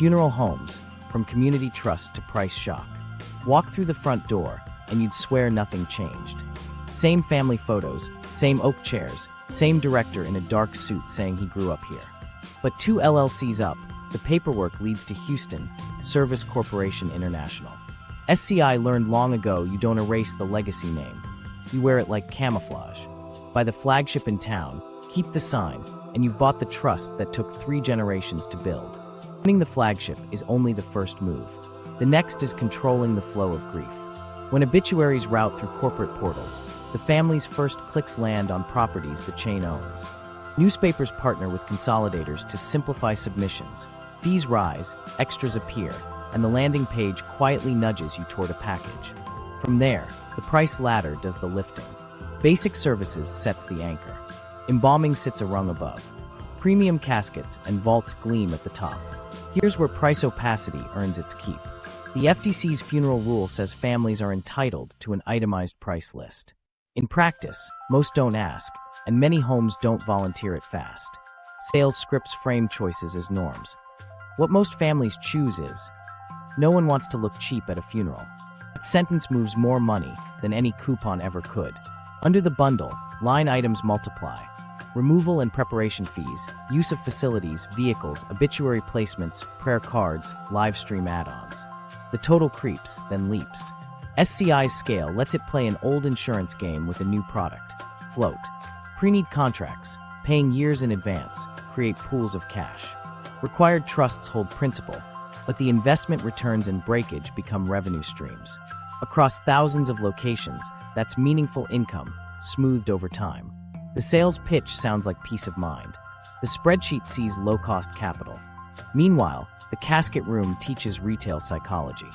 Funeral homes, from community trust to price shock. Walk through the front door, and you'd swear nothing changed. Same family photos, same oak chairs, same director in a dark suit saying he grew up here. But 2 LLCs up, the paperwork leads to Houston, Service Corporation International. SCI learned long ago you don't erase the legacy name. You wear it like camouflage. Buy the flagship in town, keep the sign, and you've bought the trust that took 3 generations to build. Owning the flagship is only the first move. The next is controlling the flow of grief. When obituaries route through corporate portals, the family's first clicks land on properties the chain owns. Newspapers partner with consolidators to simplify submissions. Fees rise, extras appear, and the landing page quietly nudges you toward a package. From there, the price ladder does the lifting. Basic services sets the anchor. Embalming sits a rung above. Premium caskets and vaults gleam at the top. Here's where price opacity earns its keep. The FTC's funeral rule says families are entitled to an itemized price list. In practice, most don't ask, and many homes don't volunteer it fast. Sales scripts frame choices as norms. What most families choose is, no one wants to look cheap at a funeral. That sentence moves more money than any coupon ever could. Under the bundle, line items multiply. Removal and preparation fees, use of facilities, vehicles, obituary placements, prayer cards, live stream add-ons. The total creeps, then leaps. SCI's scale lets it play an old insurance game with a new product. Float. Pre-need contracts, paying years in advance, create pools of cash. Required trusts hold principal, but the investment returns and breakage become revenue streams. Across thousands of locations, that's meaningful income, smoothed over time. The sales pitch sounds like peace of mind. The spreadsheet sees low-cost capital. Meanwhile, the casket room teaches retail psychology.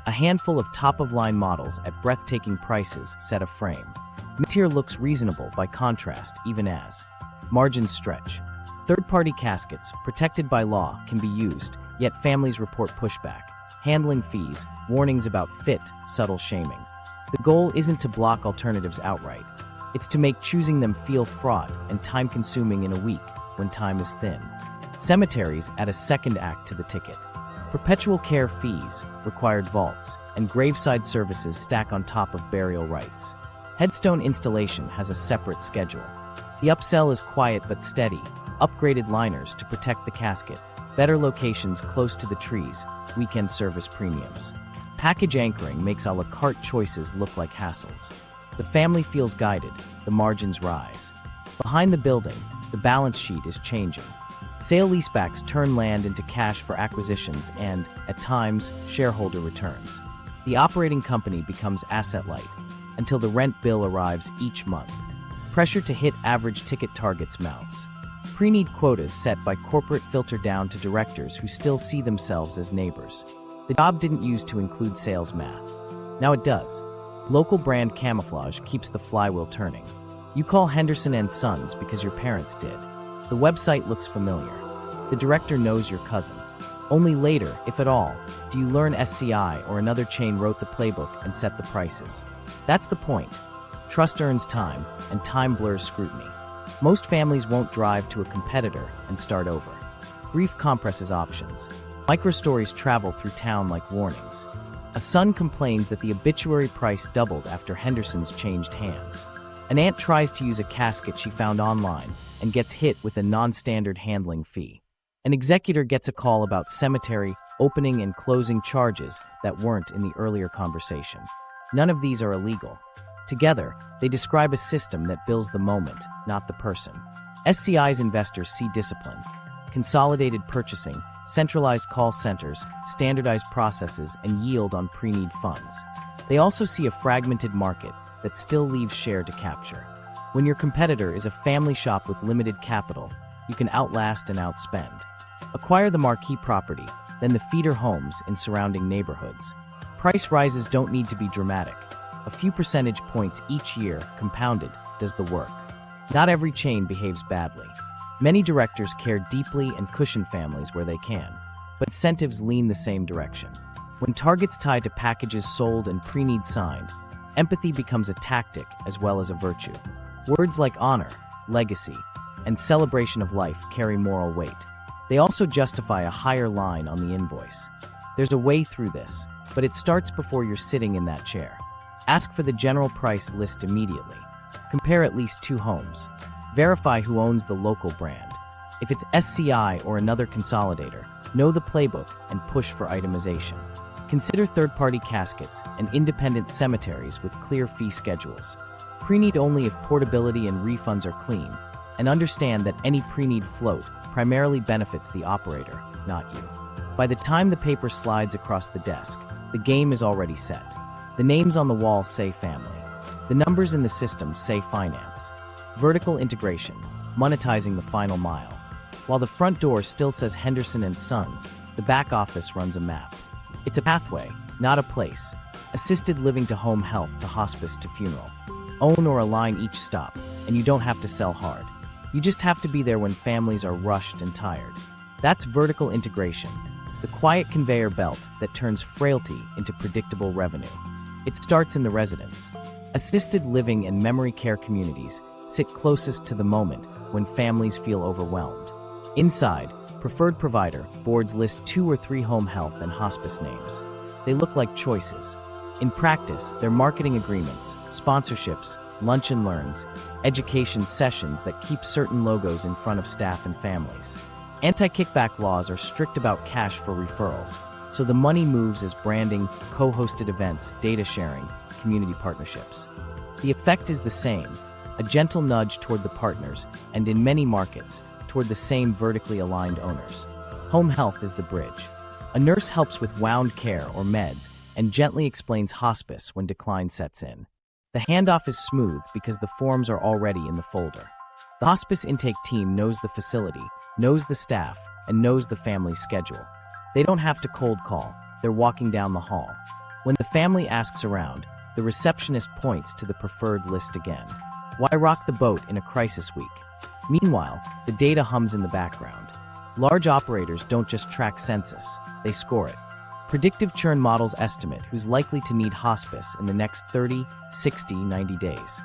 A handful of top-of-line models at breathtaking prices set a frame. Mid-tier looks reasonable by contrast, even as margins stretch. Third-party caskets, protected by law, can be used, yet families report pushback. Handling fees, warnings about fit, subtle shaming. The goal isn't to block alternatives outright. It's to make choosing them feel fraught and time-consuming in a week when time is thin. Cemeteries add a second act to the ticket. Perpetual care fees, required vaults, and graveside services stack on top of burial rites. Headstone installation has a separate schedule. The upsell is quiet but steady, upgraded liners to protect the casket, better locations close to the trees, weekend service premiums. Package anchoring makes a la carte choices look like hassles. The family feels guided, the margins rise. Behind the building, the balance sheet is changing. Sale-leasebacks turn land into cash for acquisitions and, at times, shareholder returns. The operating company becomes asset-light, until the rent bill arrives each month. Pressure to hit average ticket targets mounts. Pre-need quotas set by corporate filter down to directors who still see themselves as neighbors. The job didn't use to include sales math. Now it does. Local brand camouflage keeps the flywheel turning. You call Henderson & Sons because your parents did. The website looks familiar. The director knows your cousin. Only later, if at all, do you learn SCI or another chain wrote the playbook and set the prices. That's the point. Trust earns time, and time blurs scrutiny. Most families won't drive to a competitor and start over. Grief compresses options. Microstories travel through town like warnings. A son complains that the obituary price doubled after Henderson's changed hands. An aunt tries to use a casket she found online and gets hit with a non-standard handling fee. An executor gets a call about cemetery opening and closing charges that weren't in the earlier conversation. None of these are illegal. Together, they describe a system that bills the moment, not the person. SCI's investors see discipline, consolidated purchasing, centralized call centers, standardized processes, and yield on pre-need funds. They also see a fragmented market that still leaves share to capture. When your competitor is a family shop with limited capital, you can outlast and outspend. Acquire the marquee property, then the feeder homes in surrounding neighborhoods. Price rises don't need to be dramatic. A few percentage points each year, compounded, does the work. Not every chain behaves badly. Many directors care deeply and cushion families where they can, but incentives lean the same direction. When targets tied to packages sold and pre-need signed, empathy becomes a tactic as well as a virtue. Words like honor, legacy, and celebration of life carry moral weight. They also justify a higher line on the invoice. There's a way through this, but it starts before you're sitting in that chair. Ask for the general price list immediately. Compare at least 2 homes. Verify who owns the local brand. If it's SCI or another consolidator, know the playbook and push for itemization. Consider third-party caskets and independent cemeteries with clear fee schedules. Pre-need only if portability and refunds are clean, and understand that any pre-need float primarily benefits the operator, not you. By the time the paper slides across the desk, the game is already set. The names on the wall say family. The numbers in the system say finance. Vertical integration, monetizing the final mile. While the front door still says Henderson and Sons, the back office runs a map. It's a pathway, not a place. Assisted living to home health to hospice to funeral. Own or align each stop, and you don't have to sell hard. You just have to be there when families are rushed and tired. That's vertical integration, the quiet conveyor belt that turns frailty into predictable revenue. It starts in the residence. Assisted living and memory care communities sit closest to the moment when families feel overwhelmed. Inside, preferred provider boards list 2 or 3 home health and hospice names. They look like choices. In practice, they're marketing agreements, sponsorships, lunch and learns, education sessions that keep certain logos in front of staff and families. Anti-kickback laws are strict about cash for referrals, so the money moves as branding, co-hosted events, data sharing, community partnerships. The effect is the same, a gentle nudge toward the partners, and in many markets, toward the same vertically aligned owners. Home health is the bridge. A nurse helps with wound care or meds and gently explains hospice when decline sets in. The handoff is smooth because the forms are already in the folder. The hospice intake team knows the facility, knows the staff, and knows the family's schedule. They don't have to cold call, they're walking down the hall. When the family asks around, the receptionist points to the preferred list again. Why rock the boat in a crisis week? Meanwhile, the data hums in the background. Large operators don't just track census, they score it. Predictive churn models estimate who's likely to need hospice in the next 30, 60, 90 days.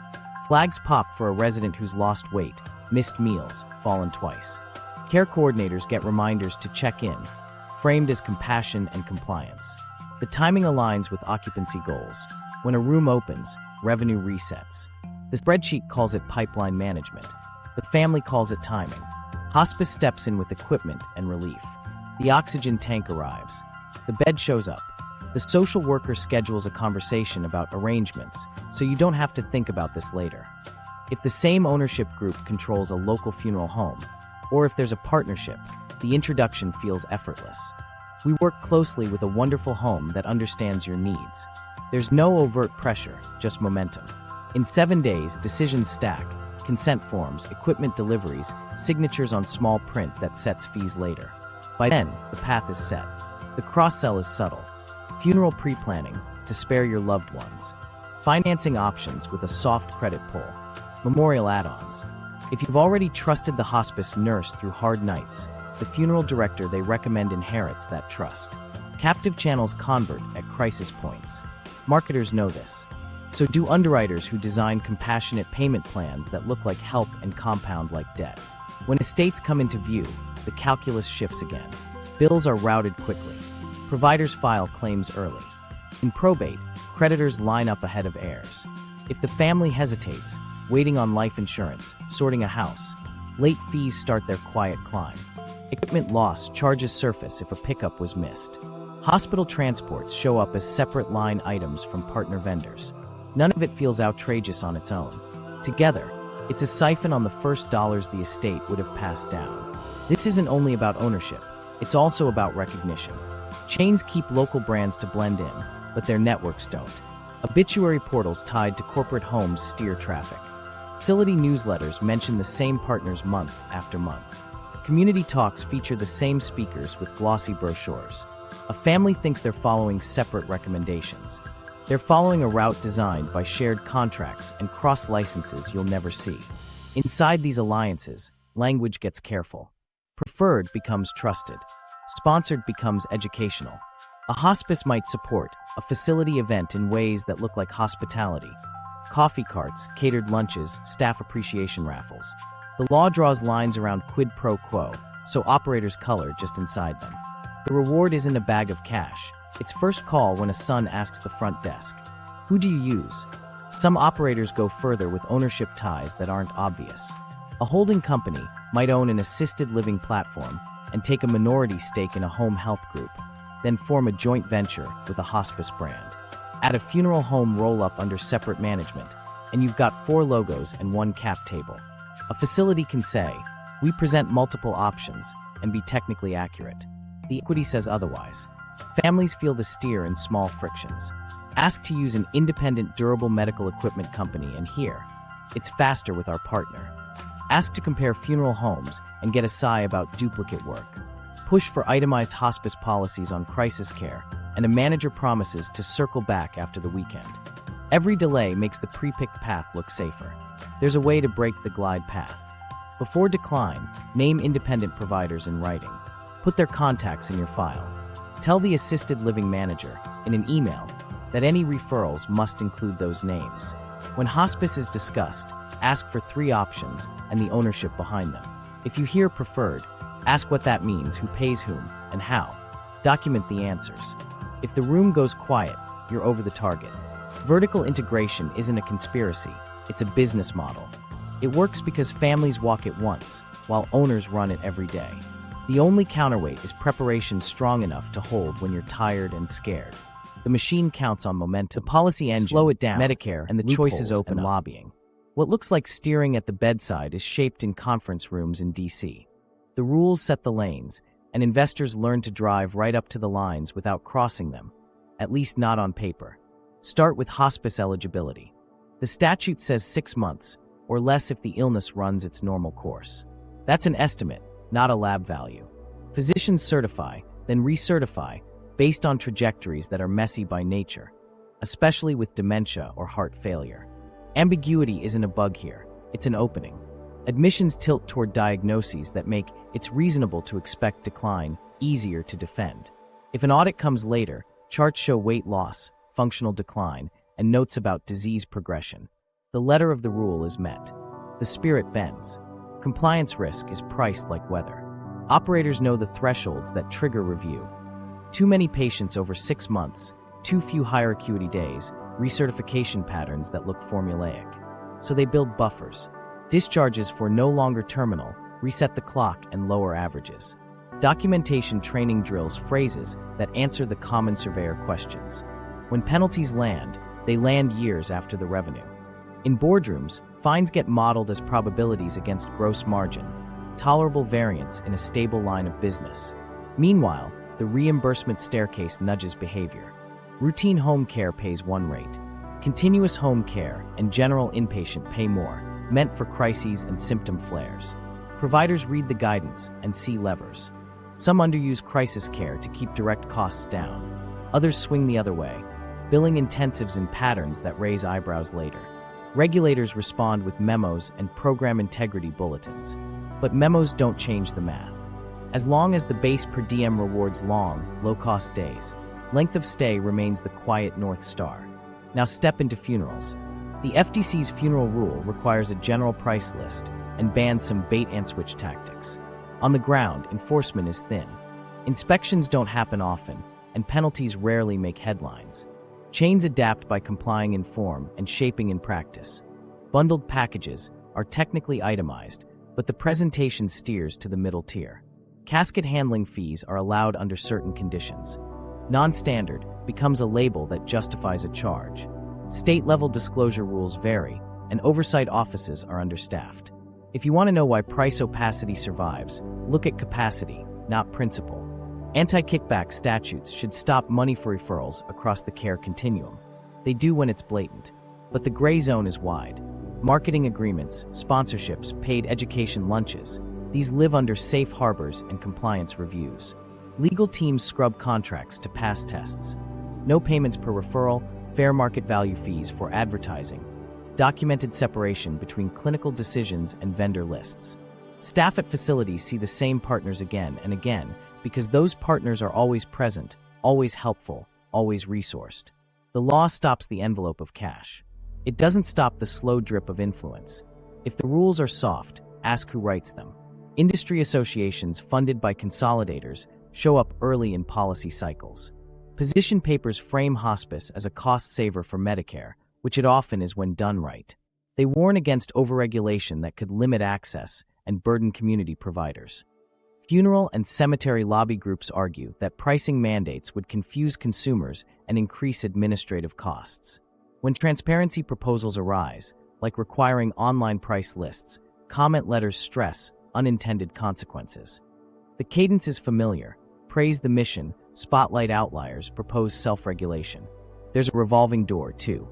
Flags pop for a resident who's lost weight, missed meals, fallen twice. Care coordinators get reminders to check in, framed as compassion and compliance. The timing aligns with occupancy goals. When a room opens, revenue resets. The spreadsheet calls it pipeline management. The family calls it timing. Hospice steps in with equipment and relief. The oxygen tank arrives. The bed shows up. The social worker schedules a conversation about arrangements, so you don't have to think about this later. If the same ownership group controls a local funeral home, or if there's a partnership, the introduction feels effortless. We work closely with a wonderful home that understands your needs. There's no overt pressure, just momentum. In 7 days, decisions stack, consent forms, equipment deliveries, signatures on small print that sets fees later. By then, the path is set. The cross-sell is subtle. Funeral pre-planning, to spare your loved ones. Financing options with a soft credit pull. Memorial add-ons. If you've already trusted the hospice nurse through hard nights, the funeral director they recommend inherits that trust. Captive channels convert at crisis points. Marketers know this. So do underwriters who design compassionate payment plans that look like help and compound like debt. When estates come into view, the calculus shifts again. Bills are routed quickly. Providers file claims early. In probate, creditors line up ahead of heirs. If the family hesitates, waiting on life insurance, sorting a house, late fees start their quiet climb. Equipment loss charges surface if a pickup was missed. Hospital transports show up as separate line items from partner vendors. None of it feels outrageous on its own. Together, it's a siphon on the first dollars the estate would have passed down. This isn't only about ownership, it's also about recognition. Chains keep local brands to blend in, but their networks don't. Obituary portals tied to corporate homes steer traffic. Facility newsletters mention the same partners month after month. Community talks feature the same speakers with glossy brochures. A family thinks they're following separate recommendations. They're following a route designed by shared contracts and cross-licenses you'll never see. Inside these alliances, language gets careful. Preferred becomes trusted. Sponsored becomes educational. A hospice might support a facility event in ways that look like hospitality. Coffee carts, catered lunches, staff appreciation raffles. The law draws lines around quid pro quo, so operators color just inside them. The reward isn't a bag of cash. It's first call when a son asks the front desk, "Who do you use?" Some operators go further with ownership ties that aren't obvious. A holding company might own an assisted living platform and take a minority stake in a home health group, then form a joint venture with a hospice brand. Add a funeral home roll-up under separate management, and you've got 4 logos and 1 cap table. A facility can say, "We present multiple options," and be technically accurate. The equity says otherwise. Families feel the steer in small frictions. Ask to use an independent durable medical equipment company, and here, it's faster with our partner. Ask to compare funeral homes and get a sigh about duplicate work. Push for itemized hospice policies on crisis care, and a manager promises to circle back after the weekend. Every delay makes the pre-picked path look safer. There's a way to break the glide path. Before decline, name independent providers in writing. Put their contacts in your file. Tell the assisted living manager, in an email, that any referrals must include those names. When hospice is discussed, ask for 3 options and the ownership behind them. If you hear preferred, ask what that means, who pays whom, and how. Document the answers. If the room goes quiet, you're over the target. Vertical integration isn't a conspiracy, it's a business model. It works because families walk it once, while owners run it every day. The only counterweight is preparation strong enough to hold when you're tired and scared. The machine counts on momentum. The policy engine, slow it down, Medicare, and the choices open, and lobbying. What looks like steering at the bedside is shaped in conference rooms in D.C. The rules set the lanes, and investors learn to drive right up to the lines without crossing them, at least not on paper. Start with hospice eligibility. The statute says 6 months, or less if the illness runs its normal course. That's an estimate, not a lab value. Physicians certify, then recertify, based on trajectories that are messy by nature, especially with dementia or heart failure. Ambiguity isn't a bug here, it's an opening. Admissions tilt toward diagnoses that make it's reasonable to expect decline easier to defend. If an audit comes later, charts show weight loss, functional decline, and notes about disease progression. The letter of the rule is met. The spirit bends. Compliance risk is priced like weather. Operators know the thresholds that trigger review. Too many patients over 6 months, too few higher acuity days, recertification patterns that look formulaic. So they build buffers. Discharges for no longer terminal, reset the clock, and lower averages. Documentation training drills phrases that answer the common surveyor questions. When penalties land, they land years after the revenue. In boardrooms, fines get modeled as probabilities against gross margin, tolerable variance in a stable line of business. Meanwhile, the reimbursement staircase nudges behavior. Routine home care pays one rate. Continuous home care and general inpatient pay more, meant for crises and symptom flares. Providers read the guidance and see levers. Some underuse crisis care to keep direct costs down. Others swing the other way, billing intensives in patterns that raise eyebrows later. Regulators respond with memos and program integrity bulletins. But memos don't change the math. As long as the base per diem rewards long, low-cost days, length of stay remains the quiet North Star. Now step into funerals. The FTC's funeral rule requires a general price list and bans some bait-and-switch tactics. On the ground, enforcement is thin. Inspections don't happen often, and penalties rarely make headlines. Chains adapt by complying in form and shaping in practice. Bundled packages are technically itemized, but the presentation steers to the middle tier. Casket handling fees are allowed under certain conditions. Non-standard becomes a label that justifies a charge. State-level disclosure rules vary, and oversight offices are understaffed. If you want to know why price opacity survives, look at capacity, not principle. Anti-kickback statutes should stop money for referrals across the care continuum. They do when it's blatant, but the gray zone is wide. Marketing agreements, sponsorships, paid education lunches, these live under safe harbors and compliance reviews. Legal teams scrub contracts to pass tests. No payments per referral, fair market value fees for advertising. Documented separation between clinical decisions and vendor lists. Staff at facilities see the same partners again and again because those partners are always present, always helpful, always resourced. The law stops the envelope of cash. It doesn't stop the slow drip of influence. If the rules are soft, ask who writes them. Industry associations funded by consolidators show up early in policy cycles. Position papers frame hospice as a cost saver for Medicare, which it often is when done right. They warn against overregulation that could limit access and burden community providers. Funeral and cemetery lobby groups argue that pricing mandates would confuse consumers and increase administrative costs. When transparency proposals arise, like requiring online price lists, comment letters stress unintended consequences. The cadence is familiar: praise the mission, spotlight outliers, propose self-regulation. There's a revolving door, too.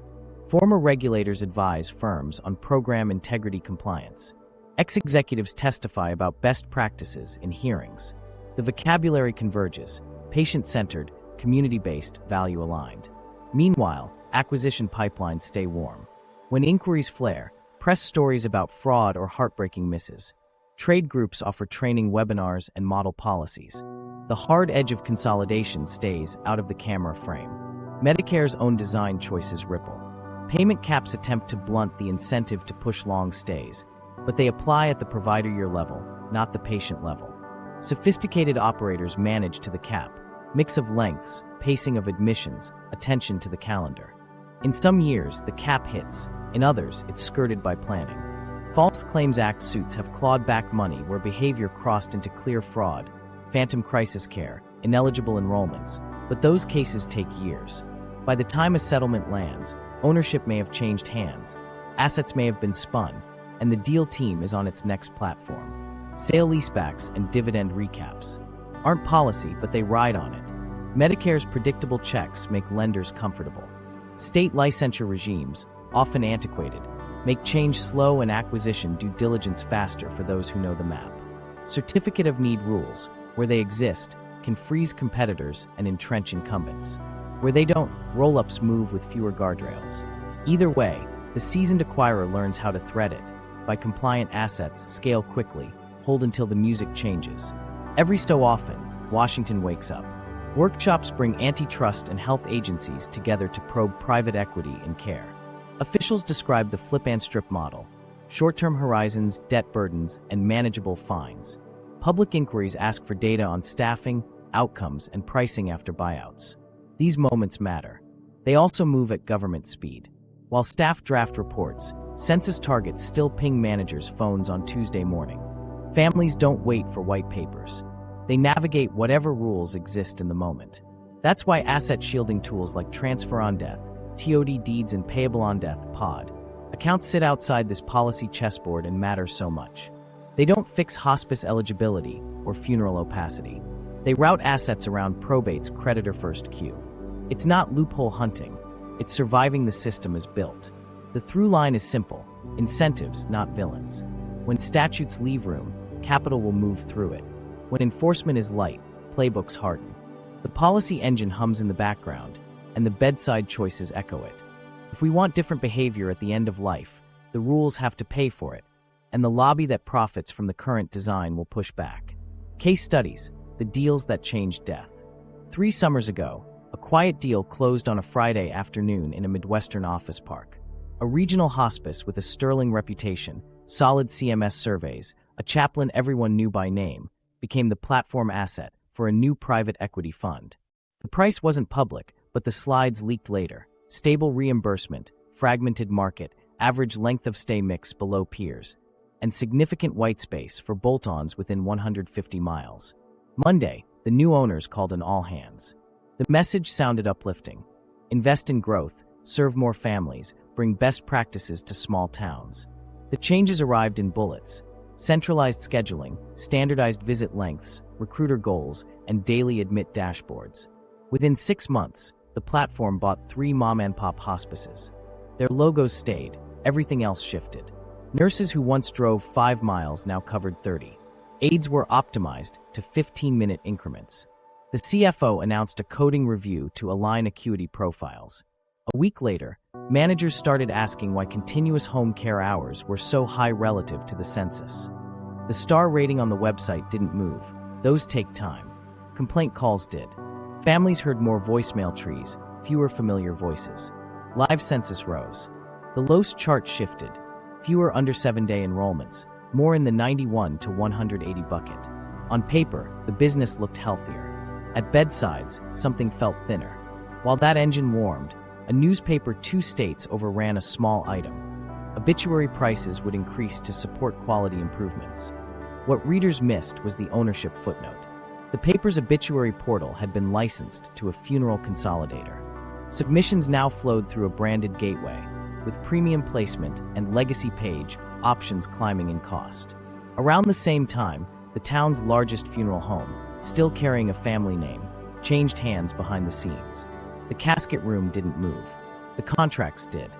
Former regulators advise firms on program integrity compliance. Ex-executives testify about best practices in hearings. The vocabulary converges: patient-centered, community-based, value-aligned. Meanwhile, acquisition pipelines stay warm. When inquiries flare, press stories about fraud or heartbreaking misses. Trade groups offer training webinars and model policies. The hard edge of consolidation stays out of the camera frame. Medicare's own design choices ripple. Payment caps attempt to blunt the incentive to push long stays, but they apply at the provider year level, not the patient level. Sophisticated operators manage to the cap: mix of lengths, pacing of admissions, attention to the calendar. In some years, the cap hits. In others, it's skirted by planning. False Claims Act suits have clawed back money where behavior crossed into clear fraud, phantom crisis care, ineligible enrollments, but those cases take years. By the time a settlement lands, ownership may have changed hands, assets may have been spun, and the deal team is on its next platform. Sale-leasebacks and dividend recaps aren't policy, but they ride on it. Medicare's predictable checks make lenders comfortable. State licensure regimes, often antiquated, make change slow and acquisition due diligence faster for those who know the map. Certificate of need rules, where they exist, can freeze competitors and entrench incumbents. Where they don't, roll-ups move with fewer guardrails. Either way, the seasoned acquirer learns how to thread it. By compliant assets, scale quickly, hold until the music changes. Every so often, Washington wakes up. Workshops bring antitrust and health agencies together to probe private equity in care. Officials describe the flip and strip model: short-term horizons, debt burdens, and manageable fines. Public inquiries ask for data on staffing, outcomes, and pricing after buyouts. These moments matter. They also move at government speed. While staff draft reports, census targets still ping managers' phones on Tuesday morning. Families don't wait for white papers. They navigate whatever rules exist in the moment. That's why asset shielding tools like transfer on death, TOD deeds, and payable on death (POD) accounts sit outside this policy chessboard and matter so much. They don't fix hospice eligibility or funeral opacity. They route assets around probate's creditor-first queue. It's not loophole hunting. It's surviving the system as built. The through line is simple: incentives, not villains. When statutes leave room, capital will move through it. When enforcement is light, playbooks harden. The policy engine hums in the background, and the bedside choices echo it. If we want different behavior at the end of life, the rules have to pay for it, and the lobby that profits from the current design will push back. Case studies: the deals that changed death. 3 summers ago, a quiet deal closed on a Friday afternoon in a Midwestern office park. A regional hospice with a sterling reputation, solid CMS surveys, a chaplain everyone knew by name, became the platform asset for a new private equity fund. The price wasn't public, but the slides leaked later. Stable reimbursement, fragmented market, average length of stay mix below peers, and significant white space for bolt-ons within 150 miles. Monday, the new owners called an all-hands. The message sounded uplifting: invest in growth, serve more families, bring best practices to small towns. The changes arrived in bullets: centralized scheduling, standardized visit lengths, recruiter goals, and daily admit dashboards. Within 6 months, the platform bought 3 mom-and-pop hospices. Their logos stayed, everything else shifted. Nurses who once drove 5 miles now covered 30. Aides were optimized to 15-minute increments. The CFO announced a coding review to align acuity profiles. A week later, managers started asking why continuous home care hours were so high relative to the census. The star rating on the website didn't move. Those take time. Complaint calls did. Families heard more voicemail trees, fewer familiar voices. Live census rose. The LOS chart shifted. Fewer under 7-day enrollments, more in the 91 to 180 bucket. On paper, the business looked healthier. At bedsides, something felt thinner. While that engine warmed, a newspaper 2 states overran a small item. Obituary prices would increase to support quality improvements. What readers missed was the ownership footnote. The paper's obituary portal had been licensed to a funeral consolidator. Submissions now flowed through a branded gateway, with premium placement and legacy page options climbing in cost. Around the same time, the town's largest funeral home, still carrying a family name, changed hands behind the scenes. The casket room didn't move. The contracts did.